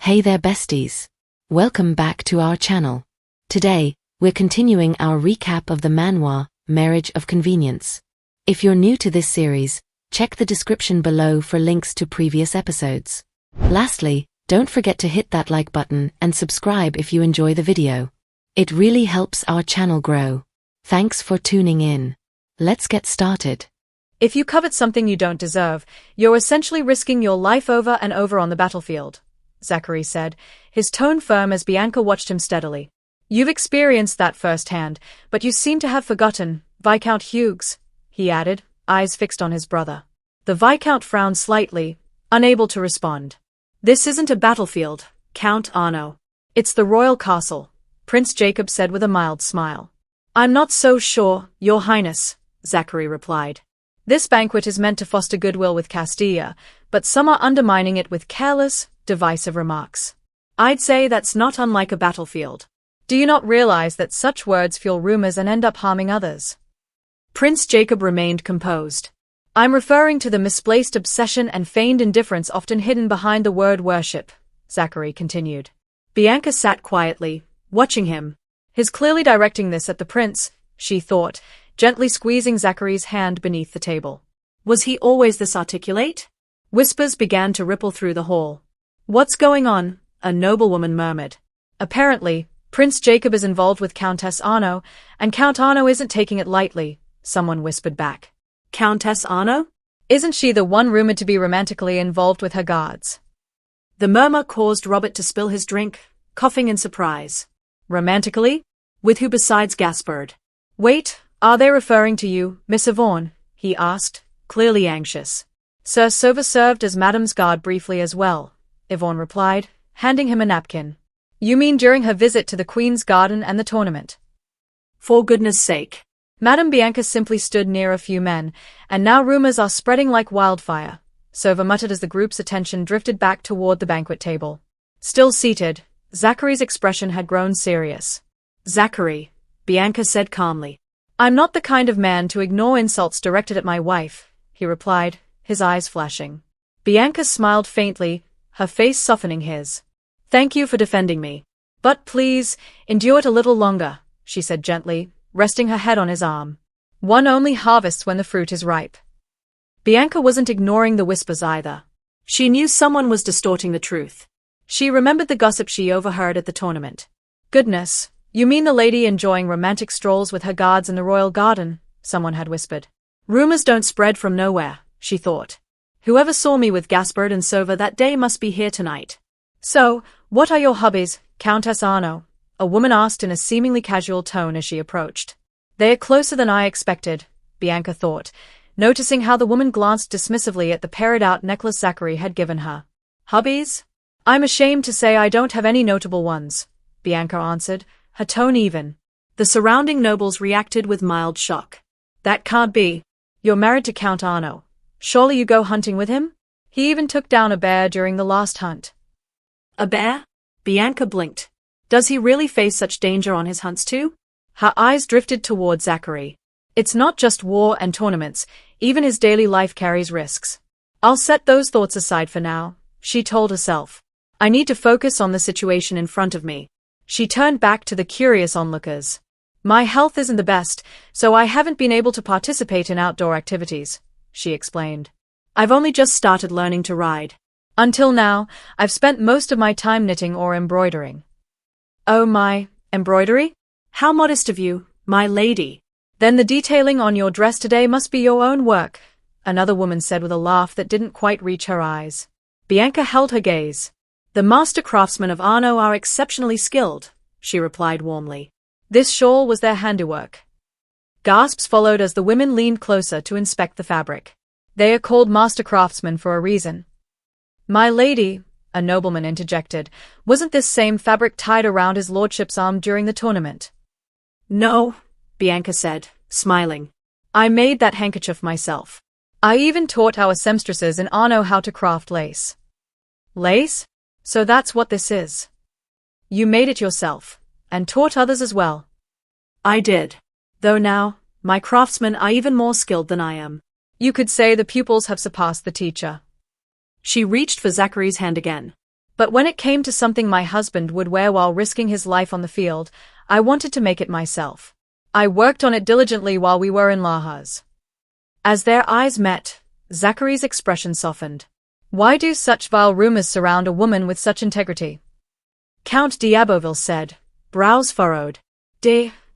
Hey there besties! Welcome back to our channel. Today, we're continuing our recap of the manhwa, Marriage of Convenience. If you're new to this series, check the description below for links to previous episodes. Lastly, don't forget to hit that like button and subscribe if you enjoy the video. It really helps our channel grow. Thanks for tuning in. Let's get started. If you covet something you don't deserve, you're essentially risking your life over and over on the battlefield, Zachary said, his tone firm as Bianca watched him steadily. You've experienced that firsthand, but you seem to have forgotten, Viscount Hughes, he added, eyes fixed on his brother. The Viscount frowned slightly, unable to respond. This isn't a battlefield, Count Arno. It's the royal castle, Prince Jacob said with a mild smile. I'm not so sure, Your Highness, Zachary replied. This banquet is meant to foster goodwill with Castilla, but some are undermining it with careless, divisive remarks. I'd say that's not unlike a battlefield. Do you not realize that such words fuel rumors and end up harming others? Prince Jacob remained composed. I'm referring to the misplaced obsession and feigned indifference often hidden behind the word worship, Zachary continued. Bianca sat quietly, watching him. He's clearly directing this at the prince, she thought, gently squeezing Zachary's hand beneath the table. Was he always this articulate? Whispers began to ripple through the hall. What's going on? A noblewoman murmured. Apparently, Prince Jacob is involved with Countess Arno, and Count Arno isn't taking it lightly, someone whispered back. Countess Arno? Isn't she the one rumored to be romantically involved with her guards? The murmur caused Robert to spill his drink, coughing in surprise. Romantically? With who besides Gaspard? Wait, are they referring to you, Miss Yvonne? He asked, clearly anxious. Sir Sova served as Madame's guard briefly as well, Yvonne replied, handing him a napkin. You mean during her visit to the Queen's garden and the tournament? For goodness sake. Madame Bianca simply stood near a few men, and now rumors are spreading like wildfire, Sova muttered as the group's attention drifted back toward the banquet table. Still seated, Zachary's expression had grown serious. Zachary, Bianca said calmly. I'm not the kind of man to ignore insults directed at my wife, he replied, his eyes flashing. Bianca smiled faintly, her face softening his. Thank you for defending me. But please, endure it a little longer, she said gently, resting her head on his arm. One only harvests when the fruit is ripe. Bianca wasn't ignoring the whispers either. She knew someone was distorting the truth. She remembered the gossip she overheard at the tournament. Goodness, you mean the lady enjoying romantic strolls with her guards in the royal garden, someone had whispered. Rumors don't spread from nowhere, she thought. Whoever saw me with Gaspard and Sova that day must be here tonight. So, what are your hobbies, Countess Arno? A woman asked in a seemingly casual tone as she approached. They are closer than I expected, Bianca thought, noticing how the woman glanced dismissively at the pared-out necklace Zachary had given her. Hobbies? I'm ashamed to say I don't have any notable ones, Bianca answered, her tone even. The surrounding nobles reacted with mild shock. That can't be. You're married to Count Arno. Surely you go hunting with him? He even took down a bear during the last hunt. A bear? Bianca blinked. Does he really face such danger on his hunts too? Her eyes drifted toward Zachary. It's not just war and tournaments, even his daily life carries risks. I'll set those thoughts aside for now, she told herself. I need to focus on the situation in front of me. She turned back to the curious onlookers. My health isn't the best, so I haven't been able to participate in outdoor activities, she explained. I've only just started learning to ride. Until now, I've spent most of my time knitting or embroidering. Oh my, embroidery? How modest of you, my lady. Then the detailing on your dress today must be your own work, another woman said with a laugh that didn't quite reach her eyes. Bianca held her gaze. The master craftsmen of Arno are exceptionally skilled, she replied warmly. This shawl was their handiwork. Gasps followed as the women leaned closer to inspect the fabric. They are called master craftsmen for a reason. My lady, a nobleman interjected, wasn't this same fabric tied around his lordship's arm during the tournament? No, Bianca said, smiling. I made that handkerchief myself. I even taught our seamstresses in Arno how to craft lace. Lace? So that's what this is. You made it yourself, and taught others as well. I did. Though now, my craftsmen are even more skilled than I am. You could say the pupils have surpassed the teacher. She reached for Zachary's hand again. But when it came to something my husband would wear while risking his life on the field, I wanted to make it myself. I worked on it diligently while we were in Lajas. As their eyes met, Zachary's expression softened. Why do such vile rumors surround a woman with such integrity? Count d'Abbeville said, brows furrowed.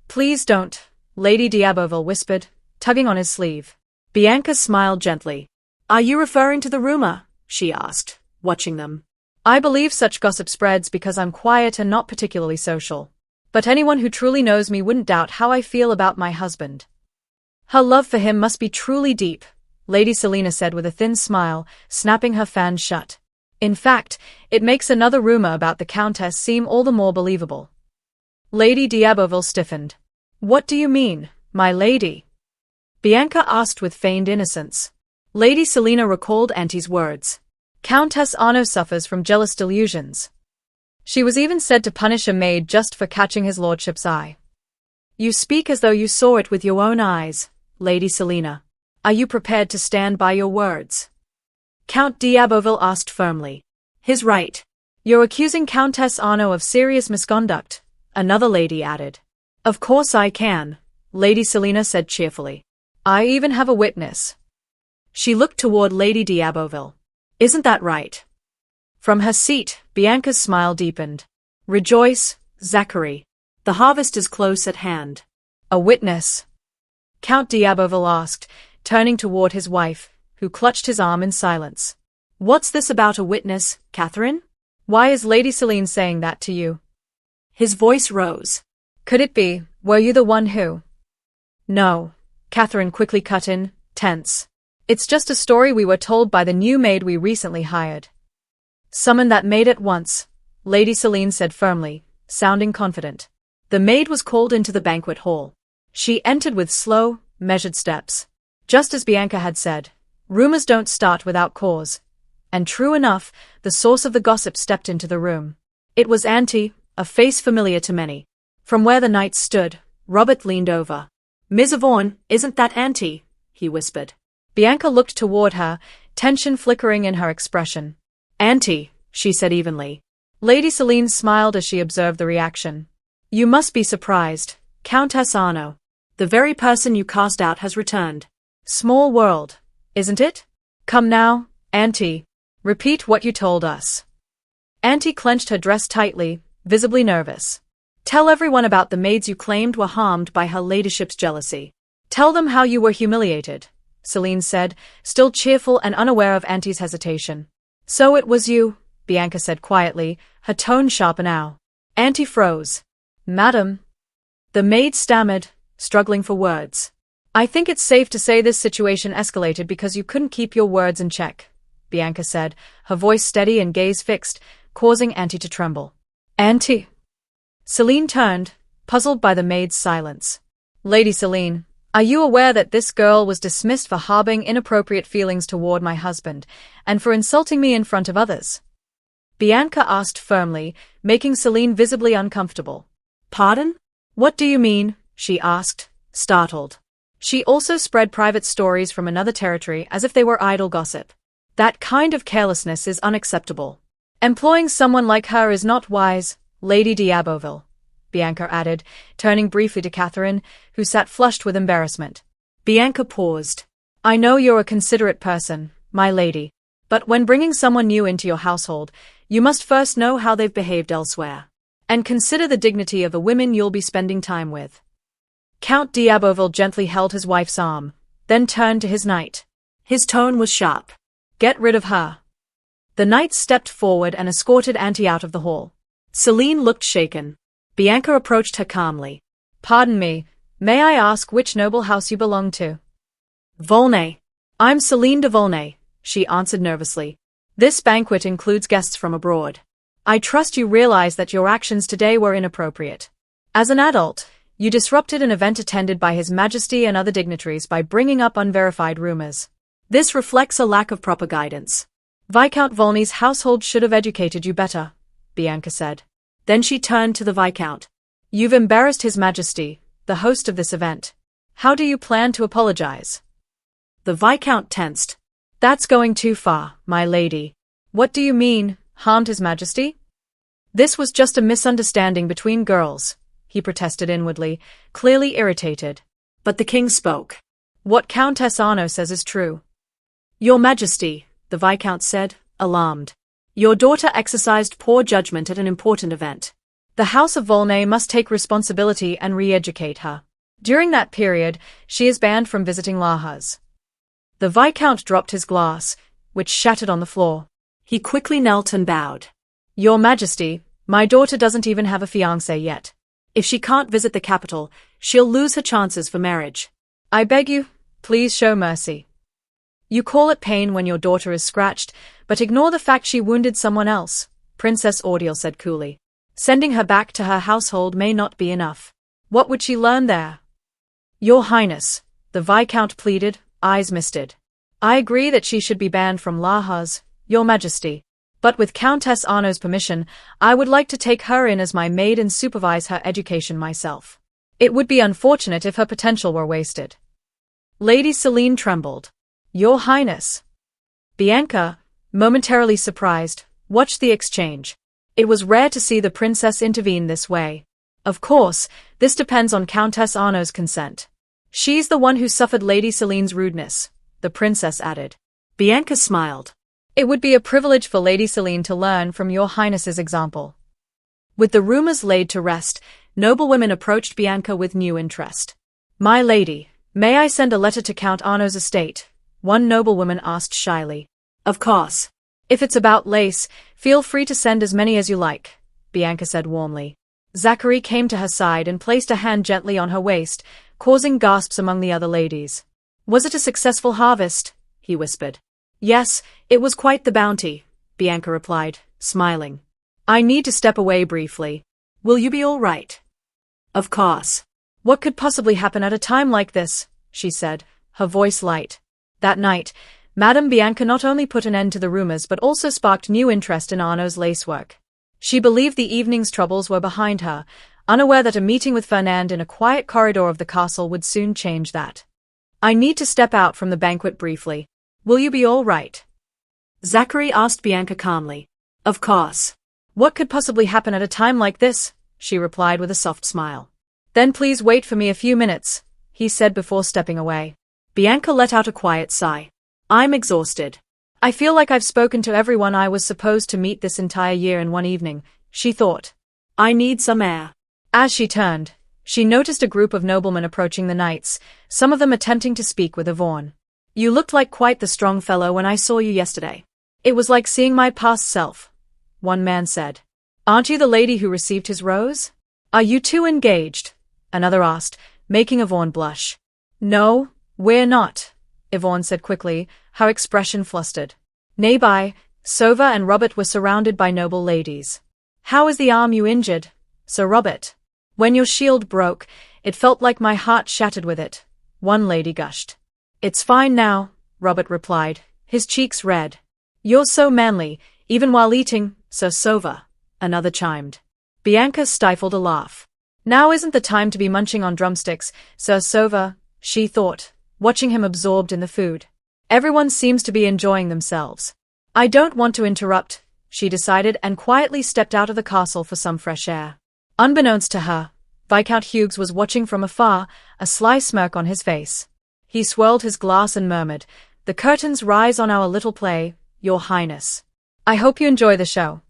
Please don't, Lady d'Abbeville whispered, tugging on his sleeve. Bianca smiled gently. Are you referring to the rumor? She asked, watching them. I believe such gossip spreads because I'm quiet and not particularly social. But anyone who truly knows me wouldn't doubt how I feel about my husband. Her love for him must be truly deep, Lady Selina said with a thin smile, snapping her fan shut. In fact, it makes another rumor about the Countess seem all the more believable. Lady d'Abbeville stiffened. What do you mean, my lady? Bianca asked with feigned innocence. Lady Selina recalled Auntie's words. Countess Arno suffers from jealous delusions. She was even said to punish a maid just for catching his lordship's eye. You speak as though you saw it with your own eyes, Lady Selina. Are you prepared to stand by your words? Count d'Abbeville asked firmly. He's right. You're accusing Countess Arno of serious misconduct, another lady added. Of course I can, Lady Selina said cheerfully. I even have a witness. She looked toward Lady d'Abbeville. Isn't that right? From her seat, Bianca's smile deepened. Rejoice, Zachary. The harvest is close at hand. A witness? Count d'Abbeville asked, turning toward his wife, who clutched his arm in silence. What's this about a witness, Catherine? Why is Lady Selene saying that to you? His voice rose. Could it be, were you the one who? No, Catherine quickly cut in, tense. It's just a story we were told by the new maid we recently hired. Summon that maid at once, Lady Selene said firmly, sounding confident. The maid was called into the banquet hall. She entered with slow, measured steps. Just as Bianca had said, rumors don't start without cause. And true enough, the source of the gossip stepped into the room. It was Auntie, a face familiar to many. From where the knights stood, Robert leaned over. Ms. Vaughan, isn't that Auntie? He whispered. Bianca looked toward her, tension flickering in her expression. Auntie, she said evenly. Lady Selene smiled as she observed the reaction. You must be surprised, Countess Arno. The very person you cast out has returned. Small world, isn't it? Come now, Auntie. Repeat what you told us. Auntie clenched her dress tightly, visibly nervous. Tell everyone about the maids you claimed were harmed by her ladyship's jealousy. Tell them how you were humiliated, Selene said, still cheerful and unaware of Auntie's hesitation. So it was you, Bianca said quietly, her tone sharp now. Auntie froze. Madam. The maid stammered, struggling for words. I think it's safe to say this situation escalated because you couldn't keep your words in check, Bianca said, her voice steady and gaze fixed, causing Auntie to tremble. Auntie. Selene turned, puzzled by the maid's silence. Lady Selene, are you aware that this girl was dismissed for harboring inappropriate feelings toward my husband, and for insulting me in front of others? Bianca asked firmly, making Selene visibly uncomfortable. Pardon? What do you mean? She asked, startled. She also spread private stories from another territory as if they were idle gossip. That kind of carelessness is unacceptable. Employing someone like her is not wise, Lady d'Abbeville, Bianca added, turning briefly to Catherine, who sat flushed with embarrassment. Bianca paused. I know you're a considerate person, my lady, but when bringing someone new into your household, you must first know how they've behaved elsewhere. And consider the dignity of the women you'll be spending time with. Count d'Abbeville gently held his wife's arm, then turned to his knight. His tone was sharp. Get rid of her. The knight stepped forward and escorted Auntie out of the hall. Selene looked shaken. Bianca approached her calmly. Pardon me, may I ask which noble house you belong to? Volney. I'm Selene de Volney, she answered nervously. This banquet includes guests from abroad. I trust you realize that your actions today were inappropriate. As an adult, you disrupted an event attended by His Majesty and other dignitaries by bringing up unverified rumors. This reflects a lack of proper guidance. Viscount Volney's household should have educated you better, Bianca said. Then she turned to the Viscount. You've embarrassed His Majesty, the host of this event. How do you plan to apologize? The Viscount tensed. That's going too far, my lady. What do you mean, harmed His Majesty? This was just a misunderstanding between girls, he protested inwardly, clearly irritated. But the king spoke. What Countess Arno says is true. Your Majesty, the Viscount said, alarmed. Your daughter exercised poor judgment at an important event. The House of Volnay must take responsibility and re-educate her. During that period, she is banned from visiting Lahas. The Viscount dropped his glass, which shattered on the floor. He quickly knelt and bowed. Your Majesty, my daughter doesn't even have a fiancé yet. If she can't visit the capital, she'll lose her chances for marriage. I beg you, please show mercy. You call it pain when your daughter is scratched, but ignore the fact she wounded someone else, Princess Audiel said coolly. Sending her back to her household may not be enough. What would she learn there? Your Highness, the Viscount pleaded, eyes misted. I agree that she should be banned from Lahas, Your Majesty. But with Countess Arno's permission, I would like to take her in as my maid and supervise her education myself. It would be unfortunate if her potential were wasted. Lady Celine trembled. Your Highness. Bianca, momentarily surprised, watched the exchange. It was rare to see the princess intervene this way. Of course, this depends on Countess Arno's consent. She's the one who suffered Lady Celine's rudeness, the princess added. Bianca smiled. It would be a privilege for Lady Celine to learn from your Highness's example. With the rumors laid to rest, noblewomen approached Bianca with new interest. My lady, may I send a letter to Count Arno's estate? One noblewoman asked shyly. Of course. If it's about lace, feel free to send as many as you like, Bianca said warmly. Zachary came to her side and placed a hand gently on her waist, causing gasps among the other ladies. Was it a successful harvest? He whispered. Yes, it was quite the bounty, Bianca replied, smiling. I need to step away briefly. Will you be all right? Of course. What could possibly happen at a time like this? She said, her voice light. That night, Madame Bianca not only put an end to the rumors but also sparked new interest in Arno's lacework. She believed the evening's troubles were behind her, unaware that a meeting with Fernand in a quiet corridor of the castle would soon change that. I need to step out from the banquet briefly. Will you be all right? Zachary asked Bianca calmly. Of course. What could possibly happen at a time like this? She replied with a soft smile. Then please wait for me a few minutes, he said before stepping away. Bianca let out a quiet sigh. I'm exhausted. I feel like I've spoken to everyone I was supposed to meet this entire year in one evening, she thought. I need some air. As she turned, she noticed a group of noblemen approaching the knights, some of them attempting to speak with Yvonne. You looked like quite the strong fellow when I saw you yesterday. It was like seeing my past self, one man said. Aren't you the lady who received his rose? Are you two engaged? Another asked, making Yvonne blush. No, we're not, Yvonne said quickly, her expression flustered. Nearby, Sova and Robert were surrounded by noble ladies. How is the arm you injured, Sir Robert? When your shield broke, it felt like my heart shattered with it, one lady gushed. It's fine now, Robert replied, his cheeks red. You're so manly, even while eating, Sir Sova, another chimed. Bianca stifled a laugh. Now isn't the time to be munching on drumsticks, Sir Sova, she thought, watching him absorbed in the food. Everyone seems to be enjoying themselves. I don't want to interrupt, she decided and quietly stepped out of the castle for some fresh air. Unbeknownst to her, Viscount Hughes was watching from afar, a sly smirk on his face. He swirled his glass and murmured, The curtains rise on our little play, Your Highness. I hope you enjoy the show.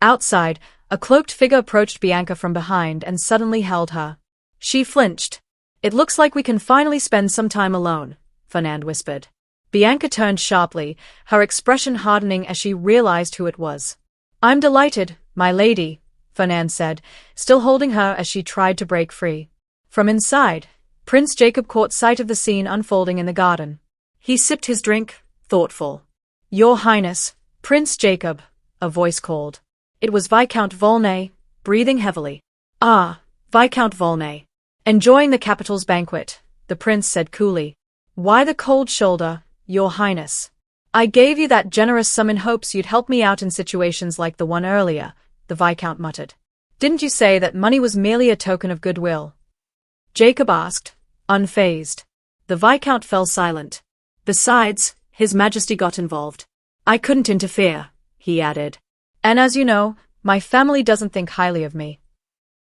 Outside, a cloaked figure approached Bianca from behind and suddenly held her. She flinched. It looks like we can finally spend some time alone, Fernand whispered. Bianca turned sharply, her expression hardening as she realized who it was. I'm delighted, my lady, Fernand said, still holding her as she tried to break free. From inside, Prince Jacob caught sight of the scene unfolding in the garden. He sipped his drink, thoughtful. Your Highness, Prince Jacob, a voice called. It was Viscount Volnay, breathing heavily. Ah, Viscount Volnay. Enjoying the capital's banquet, the prince said coolly. Why the cold shoulder, Your Highness? I gave you that generous sum in hopes you'd help me out in situations like the one earlier, the Viscount muttered. Didn't you say that money was merely a token of goodwill? Jacob asked, unfazed. The Viscount fell silent. Besides, His Majesty got involved. I couldn't interfere, he added. And as you know, my family doesn't think highly of me.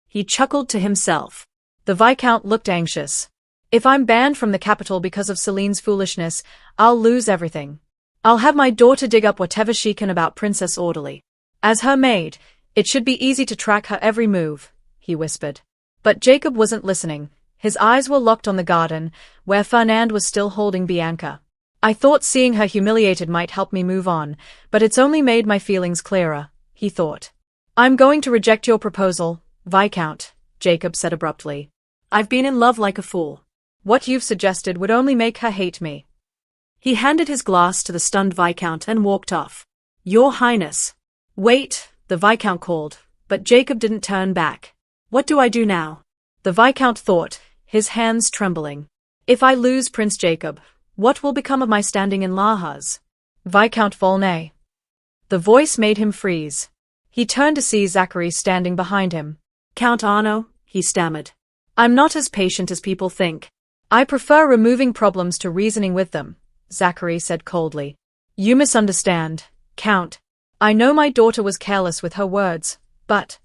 He chuckled to himself. The Viscount looked anxious. If I'm banned from the capital because of Celine's foolishness, I'll lose everything. I'll have my daughter dig up whatever she can about Princess Orderly. As her maid, it should be easy to track her every move, he whispered. But Jacob wasn't listening. His eyes were locked on the garden, where Fernand was still holding Bianca. I thought seeing her humiliated might help me move on, but it's only made my feelings clearer, he thought. I'm going to reject your proposal, Viscount, Jacob said abruptly. I've been in love like a fool. What you've suggested would only make her hate me. He handed his glass to the stunned Viscount and walked off. Your Highness. Wait, the Viscount called, but Jacob didn't turn back. What do I do now? The Viscount thought, his hands trembling. If I lose Prince Jacob, what will become of my standing in Lahaz? Viscount Volney. The voice made him freeze. He turned to see Zachary standing behind him. Count Arno, he stammered. I'm not as patient as people think. I prefer removing problems to reasoning with them, Zachary said coldly. You misunderstand, Count. I know my daughter was careless with her words, but…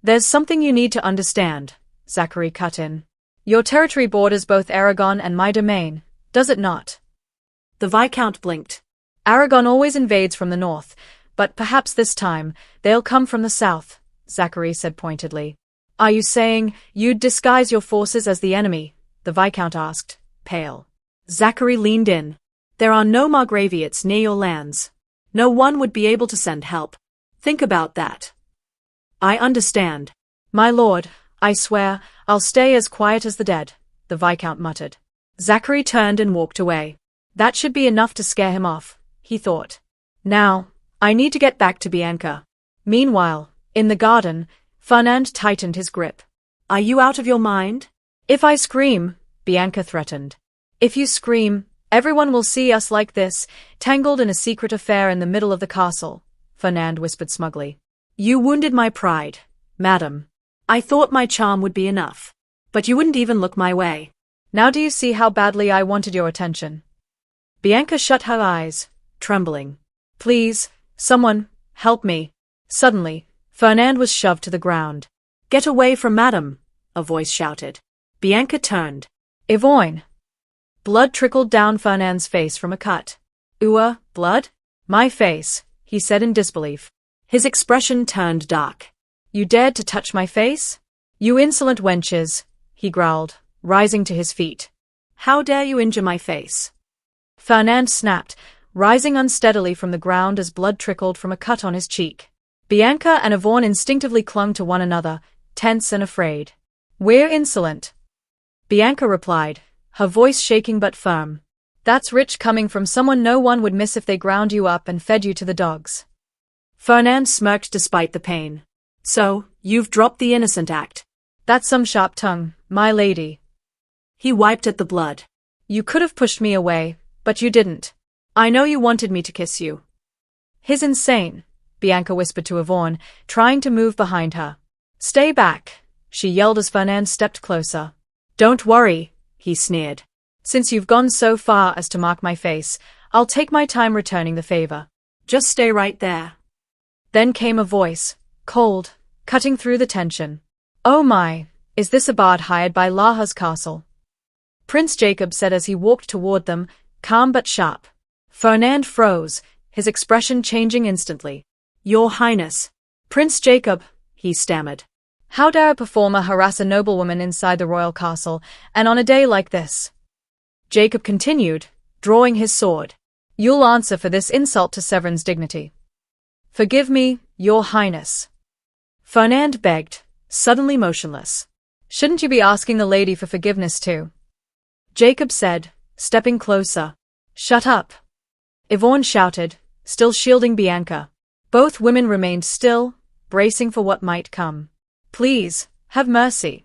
There's something you need to understand, Zachary cut in. Your territory borders both Aragon and my domain, does it not? The Viscount blinked. Aragon always invades from the north, but perhaps this time, they'll come from the south, Zachary said pointedly. Are you saying you'd disguise your forces as the enemy? The Viscount asked, pale. Zachary leaned in. There are no Margraviates near your lands. No one would be able to send help. Think about that. I understand. My lord, I swear, I'll stay as quiet as the dead, the Viscount muttered. Zachary turned and walked away. That should be enough to scare him off, he thought. Now, I need to get back to Bianca. Meanwhile, in the garden, Fernand tightened his grip. Are you out of your mind? If I scream, Bianca threatened. If you scream, everyone will see us like this, tangled in a secret affair in the middle of the castle, Fernand whispered smugly. You wounded my pride, madam. I thought my charm would be enough. But you wouldn't even look my way. Now do you see how badly I wanted your attention? Bianca shut her eyes, trembling. Please, someone, help me. Suddenly, Fernand was shoved to the ground. Get away from madam, a voice shouted. Bianca turned. Yvonne. Blood trickled down Fernand's face from a cut. Blood? My face, he said in disbelief. His expression turned dark. You dared to touch my face? You insolent wenches, he growled, rising to his feet. How dare you injure my face? Fernand snapped, rising unsteadily from the ground as blood trickled from a cut on his cheek. Bianca and Yvonne instinctively clung to one another, tense and afraid. We're insolent, Bianca replied, her voice shaking but firm. That's rich coming from someone no one would miss if they ground you up and fed you to the dogs. Fernand smirked despite the pain. So, you've dropped the innocent act. That's some sharp tongue, my lady. He wiped at the blood. You could have pushed me away, but you didn't. I know you wanted me to kiss you. He's insane, Bianca whispered to Yvonne, trying to move behind her. Stay back, she yelled as Fernand stepped closer. Don't worry, he sneered. Since you've gone so far as to mark my face, I'll take my time returning the favor. Just stay right there. Then came a voice, cold, cutting through the tension. Oh my, is this a bard hired by Lahaz Castle? Prince Jacob said as he walked toward them, calm but sharp. Fernand froze, his expression changing instantly. Your Highness. Prince Jacob, he stammered. How dare a performer harass a noblewoman inside the royal castle, and on a day like this? Jacob continued, drawing his sword. You'll answer for this insult to Severin's dignity. Forgive me, Your Highness. Fernand begged, suddenly motionless. Shouldn't you be asking the lady for forgiveness too? Jacob said, stepping closer. Shut up. Yvonne shouted, still shielding Bianca. Both women remained still, bracing for what might come. Please, have mercy.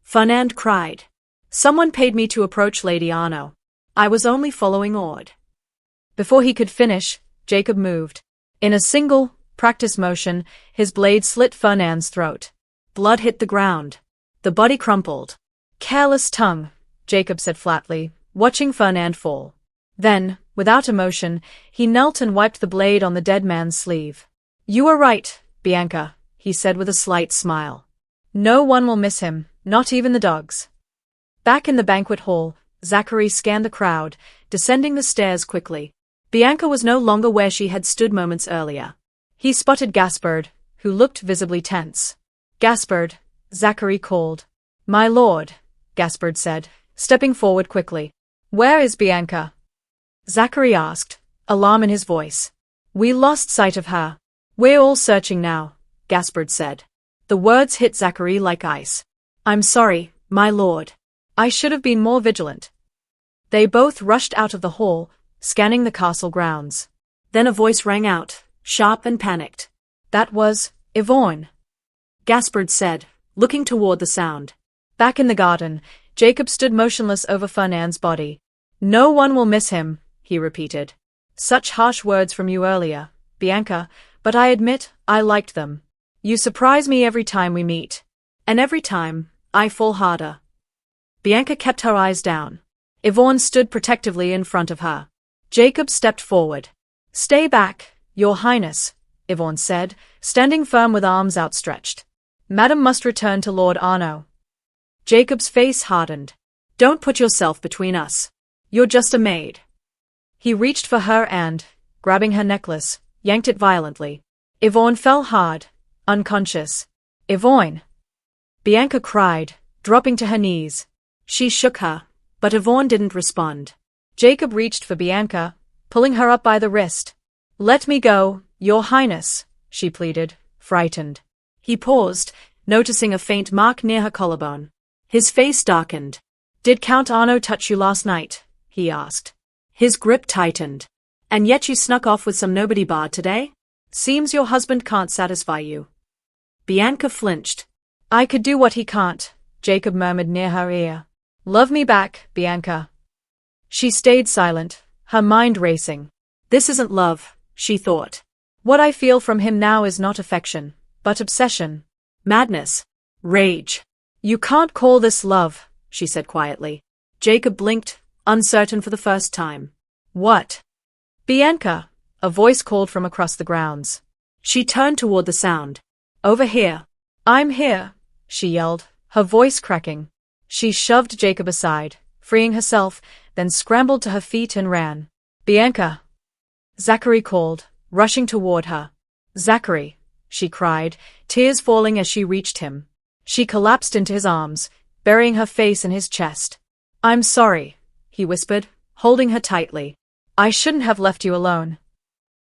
Fernand cried. Someone paid me to approach Lady Arno. I was only following orders. Before he could finish, Jacob moved. In a single, practice motion, his blade slit Fernand's throat. Blood hit the ground. The body crumpled. Careless tongue, Jacob said flatly, watching Fernand fall. Then, without emotion, he knelt and wiped the blade on the dead man's sleeve. You are right, Bianca, he said with a slight smile. No one will miss him, not even the dogs. Back in the banquet hall, Zachary scanned the crowd, descending the stairs quickly. Bianca was no longer where she had stood moments earlier. He spotted Gaspard, who looked visibly tense. Gaspard, Zachary called. My lord, Gaspard said, stepping forward quickly. Where is Bianca? Zachary asked, alarm in his voice. We lost sight of her. We're all searching now, Gaspard said. The words hit Zachary like ice. I'm sorry, my lord. I should have been more vigilant. They both rushed out of the hall, scanning the castle grounds. Then a voice rang out, sharp and panicked. That was Yvonne, Gaspard said, looking toward the sound. Back in the garden, Jacob stood motionless over Fernand's body. No one will miss him, he repeated. Such harsh words from you earlier, Bianca, but I admit, I liked them. You surprise me every time we meet. And every time, I fall harder. Bianca kept her eyes down. Yvonne stood protectively in front of her. Jacob stepped forward. Stay back, your highness, Yvonne said, standing firm with arms outstretched. Madam must return to Lord Arnaud. Jacob's face hardened. Don't put yourself between us. You're just a maid. He reached for her and, grabbing her necklace, yanked it violently. Yvonne fell hard, unconscious. Yvonne! Bianca cried, dropping to her knees. She shook her, but Yvonne didn't respond. Jacob reached for Bianca, pulling her up by the wrist. Let me go, your highness, she pleaded, frightened. He paused, noticing a faint mark near her collarbone. His face darkened. Did Count Arnaud touch you last night? He asked. His grip tightened. And yet you snuck off with some nobody bard today? Seems your husband can't satisfy you. Bianca flinched. I could do what he can't, Jacob murmured near her ear. Love me back, Bianca. She stayed silent, her mind racing. This isn't love, she thought. What I feel from him now is not affection, but obsession. Madness. Rage. You can't call this love, she said quietly. Jacob blinked, uncertain for the first time. What? Bianca, a voice called from across the grounds. She turned toward the sound. Over here. I'm here, she yelled, her voice cracking. She shoved Jacob aside, freeing herself, then scrambled to her feet and ran. Bianca! Zachary called, rushing toward her. Zachary, she cried, tears falling as she reached him. She collapsed into his arms, burying her face in his chest. I'm sorry, he whispered, holding her tightly. I shouldn't have left you alone.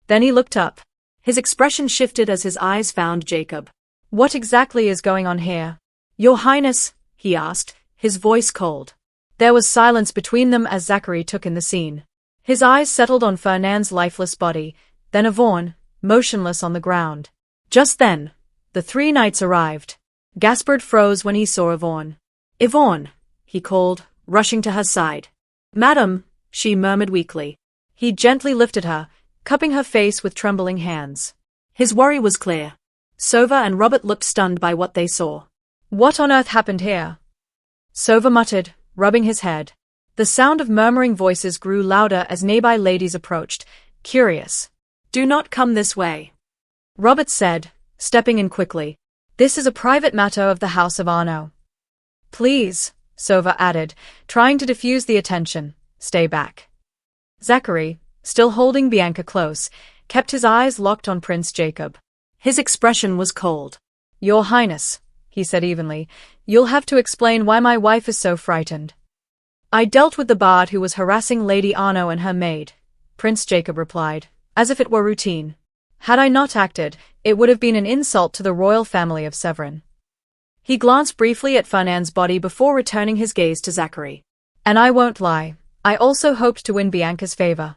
Then he looked up. His expression shifted as his eyes found Jacob. What exactly is going on here? Your Highness, he asked, his voice cold. There was silence between them as Zachary took in the scene. His eyes settled on Fernand's lifeless body, then Yvonne, motionless on the ground. Just then, the three knights arrived. Gaspard froze when he saw Yvonne. Yvonne, he called, rushing to her side. Madam, she murmured weakly. He gently lifted her, cupping her face with trembling hands. His worry was clear. Sova and Robert looked stunned by what they saw. What on earth happened here? Sova muttered, rubbing his head. The sound of murmuring voices grew louder as nearby ladies approached, curious. Do not come this way, Robert said, stepping in quickly. This is a private matter of the House of Arnaud. Please, Sova added, trying to diffuse the attention, stay back. Zachary, still holding Bianca close, kept his eyes locked on Prince Jacob. His expression was cold. Your Highness, he said evenly, you'll have to explain why my wife is so frightened. I dealt with the bard who was harassing Lady Arnaud and her maid, Prince Jacob replied, as if it were routine. Had I not acted, it would have been an insult to the royal family of Severin. He glanced briefly at Fernand's body before returning his gaze to Zachary. And I won't lie, I also hoped to win Bianca's favor.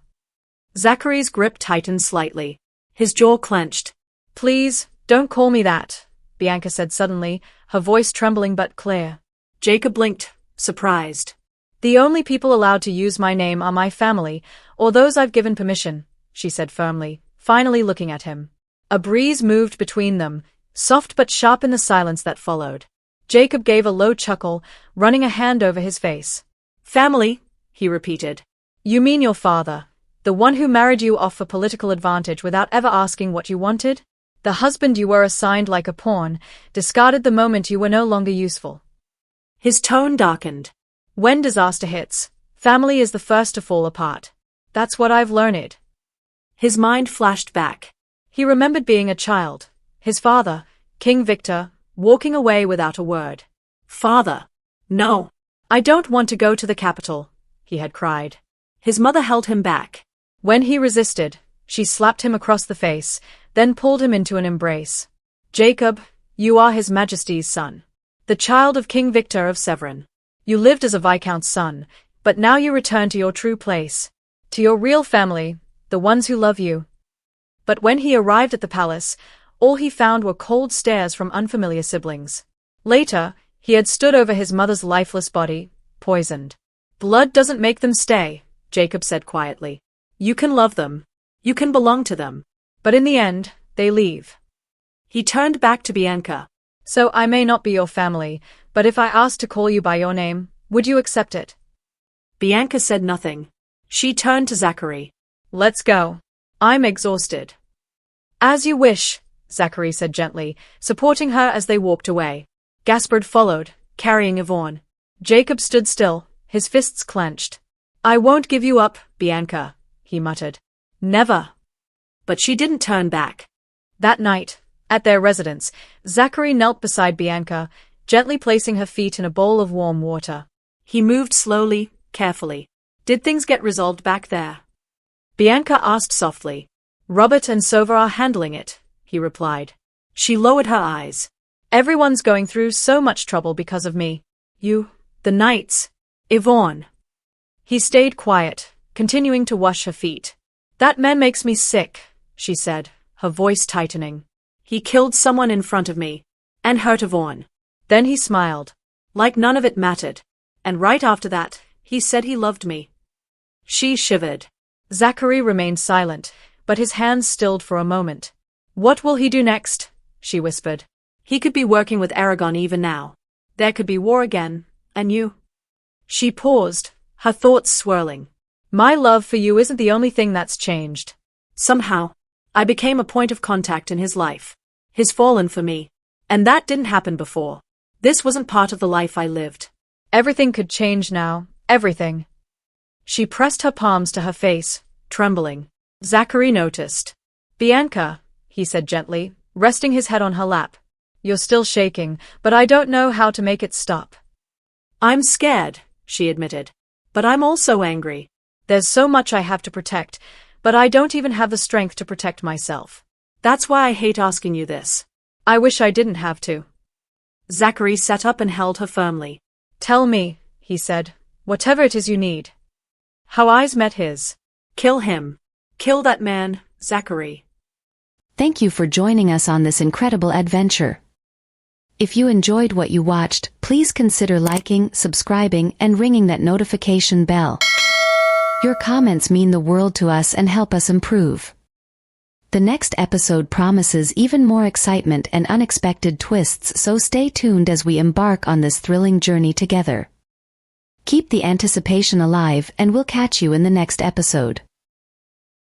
Zachary's grip tightened slightly. His jaw clenched. Please, don't call me that, Bianca said suddenly, her voice trembling but clear. Jacob blinked, surprised. The only people allowed to use my name are my family, or those I've given permission, she said firmly, finally looking at him. A breeze moved between them, soft but sharp in the silence that followed. Jacob gave a low chuckle, running a hand over his face. Family, he repeated. You mean your father, the one who married you off for political advantage without ever asking what you wanted? The husband you were assigned like a pawn, discarded the moment you were no longer useful. His tone darkened. When disaster hits, family is the first to fall apart. That's what I've learned. His mind flashed back. He remembered being a child. His father, King Victor, walking away without a word. Father. No. I don't want to go to the capital, he had cried. His mother held him back. When he resisted, she slapped him across the face, then pulled him into an embrace. Jacob, you are His Majesty's son. The child of King Victor of Severin. You lived as a Viscount's son, but now you return to your true place. To your real family, the ones who love you. But when he arrived at the palace, all he found were cold stares from unfamiliar siblings. Later, he had stood over his mother's lifeless body, poisoned. Blood doesn't make them stay, Jacob said quietly. You can love them. You can belong to them. But in the end, they leave. He turned back to Bianca. So I may not be your family, but if I asked to call you by your name, would you accept it? Bianca said nothing. She turned to Zachary. Let's go. I'm exhausted. As you wish, Zachary said gently, supporting her as they walked away. Gaspard followed, carrying Yvonne. Jacob stood still, his fists clenched. I won't give you up, Bianca, he muttered. Never. But she didn't turn back. That night, at their residence, Zachary knelt beside Bianca, gently placing her feet in a bowl of warm water. He moved slowly, carefully. Did things get resolved back there? Bianca asked softly. Robert and Sova are handling it, he replied. She lowered her eyes. Everyone's going through so much trouble because of me. You, the knights, Yvonne. He stayed quiet, continuing to wash her feet. That man makes me sick, she said, her voice tightening. He killed someone in front of me, and hurt Yvonne. Then he smiled. Like none of it mattered. And right after that, he said he loved me. She shivered. Zachary remained silent, but his hands stilled for a moment. What will he do next? She whispered. He could be working with Aragon even now. There could be war again, and you. She paused, her thoughts swirling. My love for you isn't the only thing that's changed. Somehow, I became a point of contact in his life. He's fallen for me. And that didn't happen before. This wasn't part of the life I lived. Everything could change now, everything. She pressed her palms to her face, trembling. Zachary noticed. Bianca, he said gently, resting his head on her lap. You're still shaking, but I don't know how to make it stop. I'm scared, she admitted. But I'm also angry. There's so much I have to protect, but I don't even have the strength to protect myself. That's why I hate asking you this. I wish I didn't have to. Zachary sat up and held her firmly. Tell me, he said, whatever it is you need. Her eyes met his. Kill him. Kill that man, Zachary. Thank you for joining us on this incredible adventure. If you enjoyed what you watched, please consider liking, subscribing, and ringing that notification bell. Your comments mean the world to us and help us improve. The next episode promises even more excitement and unexpected twists, so stay tuned as we embark on this thrilling journey together. Keep the anticipation alive, and we'll catch you in the next episode.